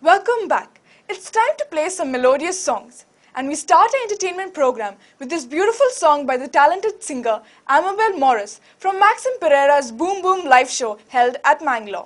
Welcome back. It's time to play some melodious songs. And we start our entertainment program with this beautiful song by the talented singer Amabel Morris from Maxim Pereira's Boom Boom live show held at Mangalore.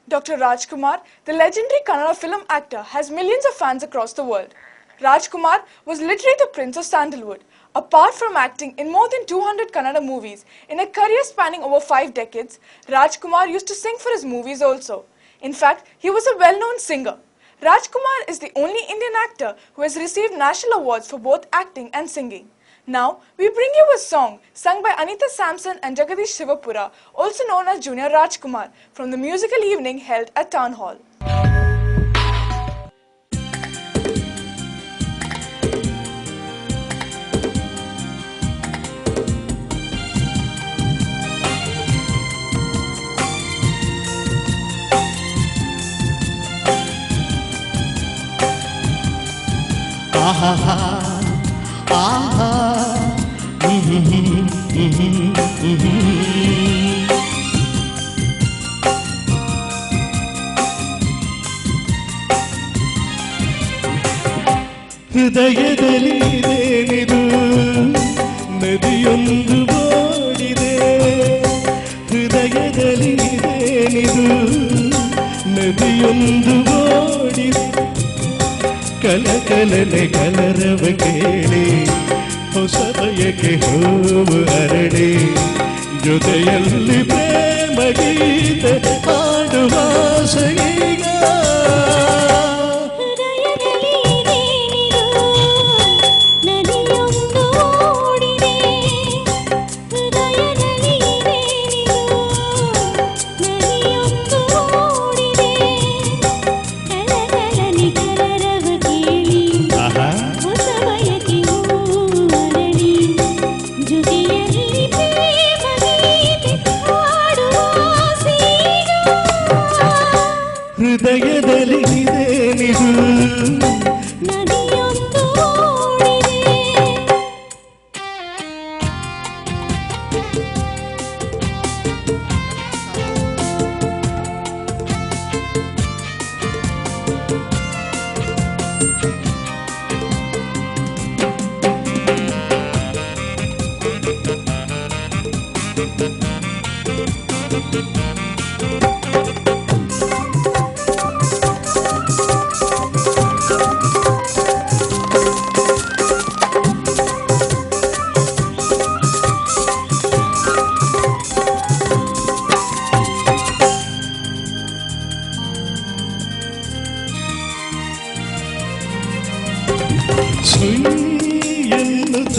Dr. Rajkumar, the legendary Kannada film actor, has millions of fans across the world. Rajkumar was literally the Prince of Sandalwood. Apart from acting in more than 200 Kannada movies, in a career spanning over 5 decades, Rajkumar used to sing for his movies also. In fact, he was a well-known singer. Rajkumar is the only Indian actor who has received national awards for both acting and singing. Now, we bring you a song sung by Anita Sampson and Jagadish Shivapura, also known as Junior Rajkumar, from the musical evening held at Town Hall. ಹೃದಯದಲ್ಲಿ ಇದೇನಿದು ನದಿಯೊಂದು ಓಡಿದೆ ಹೃದಯದಲ್ಲಿ ಇದೇನಿದು ನದಿಯೊಂದು ಓಡಿದೆ ಕಲಕಲನೆ ಕಲರವ ಕೇಳಿ ಹೊಸ ಬಯಕೆ ಹೂವು ಅರಳಿ ಜೊತೆಯಲ್ಲಿ ಪ್ರೇಮ ಗೀತೆ ಹಾಡುವ ಸಗೀಗ ಹೃದಯದಲ್ಲಿ ಇದೇನಿದು ನದಿಯೊಂದು ಓಡಿದೆ ಸುಯ್ಯೆನ್ನುತ್ತ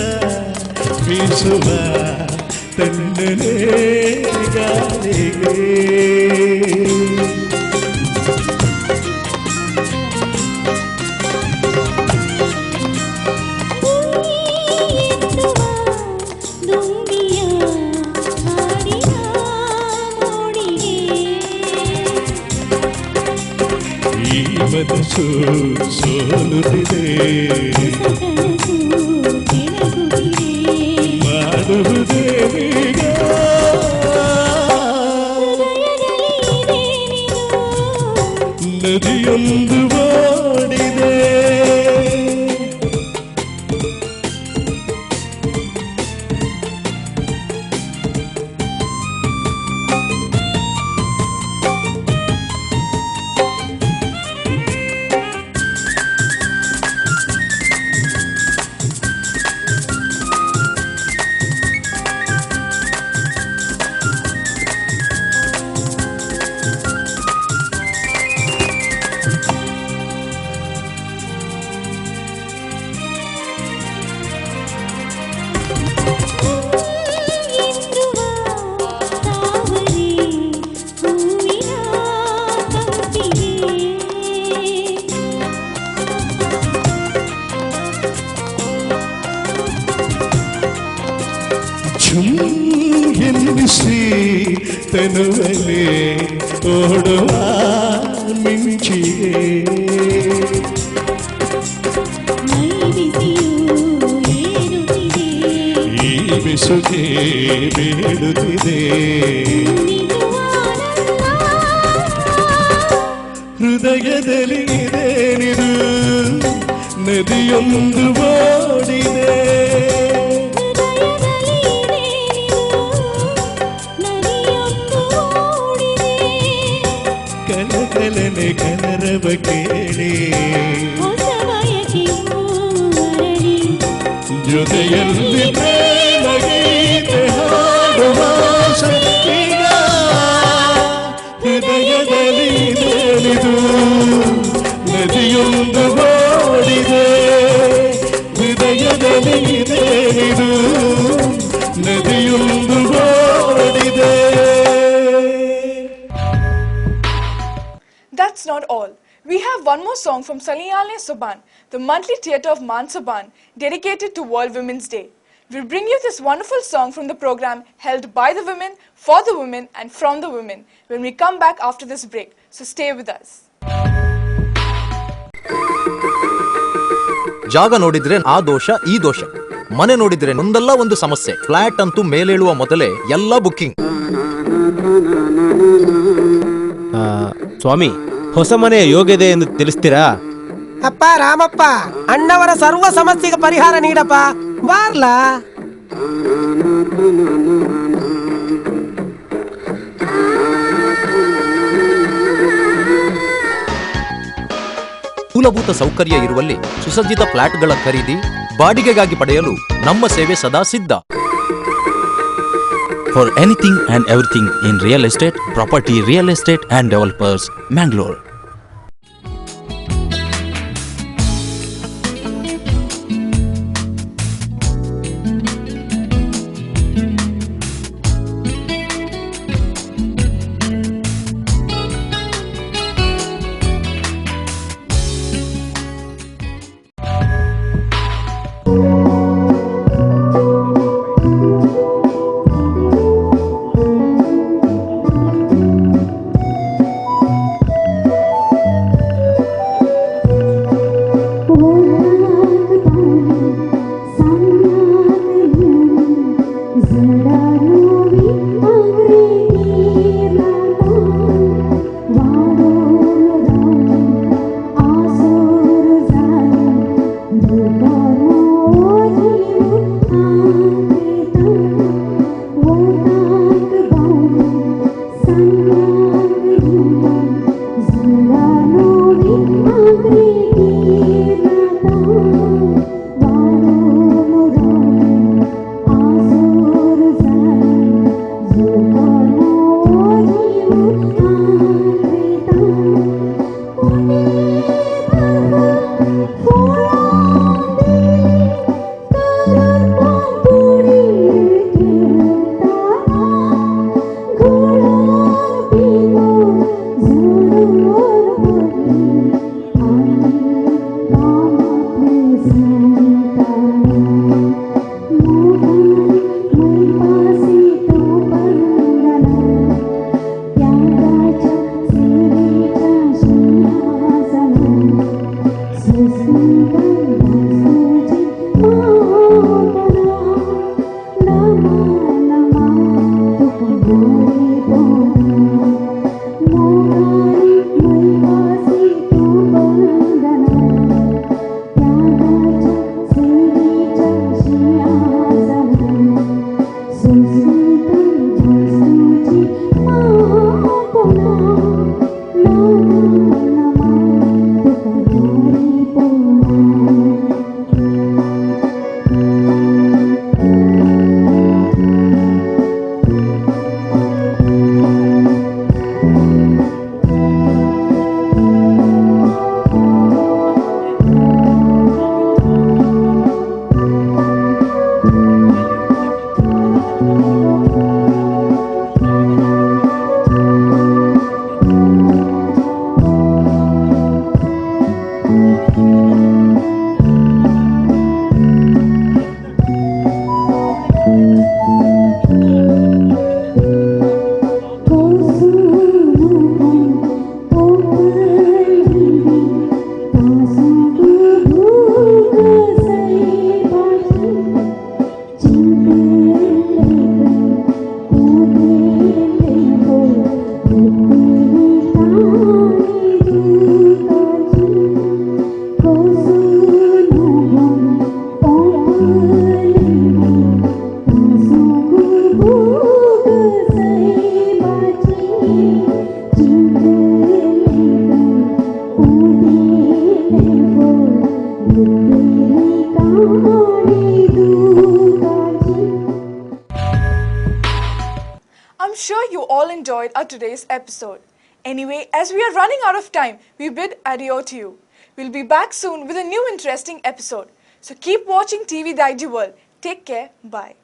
ಬೀಸುವ ತಣ್ಣನೆ ಗಾಳಿಗೆ ಈ ಮನಸ್ಸು ಸೋಲುತ್ತಿದೆ ಮಾಡುವುದೇನೀಗ ನದಿಯೊಂದು ಓಡಿದೆ ಎನ್ನಿಸಿ ತನುವಲೆ ಓಡುವ ಮಿಂಚಿಗೆ ಈ ಬಿಸುಗೆ ಬೇಡುತ್ತಿದೆ ಹೃದಯದಲ್ಲಿ ಇದೇನಿದು ನದಿಯೊಂದು ಓಡಿದೆ ಕಲಕಲನೆ ಕಲರವ ಕೇಳಿ ಜೊತೆಯಲ್ಲಿ ಪ್ರೇಮ ಗೀತೆ ಹಾಡುವ ಸಖಿಗ ಹೃದಯದಲ್ಲಿ ಇದೇನಿದು ನದಿಯೊಂದು ಓಡಿದೆ ಹೃದಯದಲ್ಲಿ ಇದೇನಿದು ನದಿಯೊಂದು ಓಡಿದೆ. That's not all. We have one more song from Saliyale Soban, the monthly theatre of Mansaban, dedicated to World Women's Day. We'll bring you this wonderful song from the program held by the women, for the women, and from the women when we come back after this break. So stay with us. ಜಾಗ ನೋಡಿದ್ರೆ ಆ ದೋಷ ಈ ದೋಷ, ಮನೆ ನೋಡಿದ್ರೆ ಒಂದಲ್ಲ ಒಂದು ಸಮಸ್ಯೆ. ಫ್ಲಾಟ್ ಅಂತೂ ಮೇಲೇಳುವ ಮೊದಲೇ ಎಲ್ಲ ಬುಕ್ಕಿಂಗ್. ಸ್ವಾಮಿ, ಹೊಸ ಮನೆಯ ಯೋಗ್ಯತೆ ಎಂದು ತಿಳಿಸ್ತೀರಾ? ಅಪ್ಪ ರಾಮಪ್ಪ, ಅಣ್ಣವರ ಸರ್ವ ಸಮಸ್ಯೆಗೆ ಪರಿಹಾರ ನೀಡಪ್ಪ, ಬಾರ್ಲಾ. ಮೂಲಭೂತ ಸೌಕರ್ಯ ಇರುವಲ್ಲಿ ಸುಸಜ್ಜಿತ ಫ್ಲಾಟ್ಗಳ ಖರೀದಿ, ಬಾಡಿಗೆಗಾಗಿ ಪಡೆಯಲು ನಮ್ಮ ಸೇವೆ ಸದಾ ಸಿದ್ಧ. For anything and everything in real estate, property, real estate and developers, Mangalore. I'm sure you all enjoyed our today's episode. Anyway, as we are running out of time, we bid adieu to you. We'll be back soon with a new interesting episode. So keep watching TV Daiji World. Take care. Bye.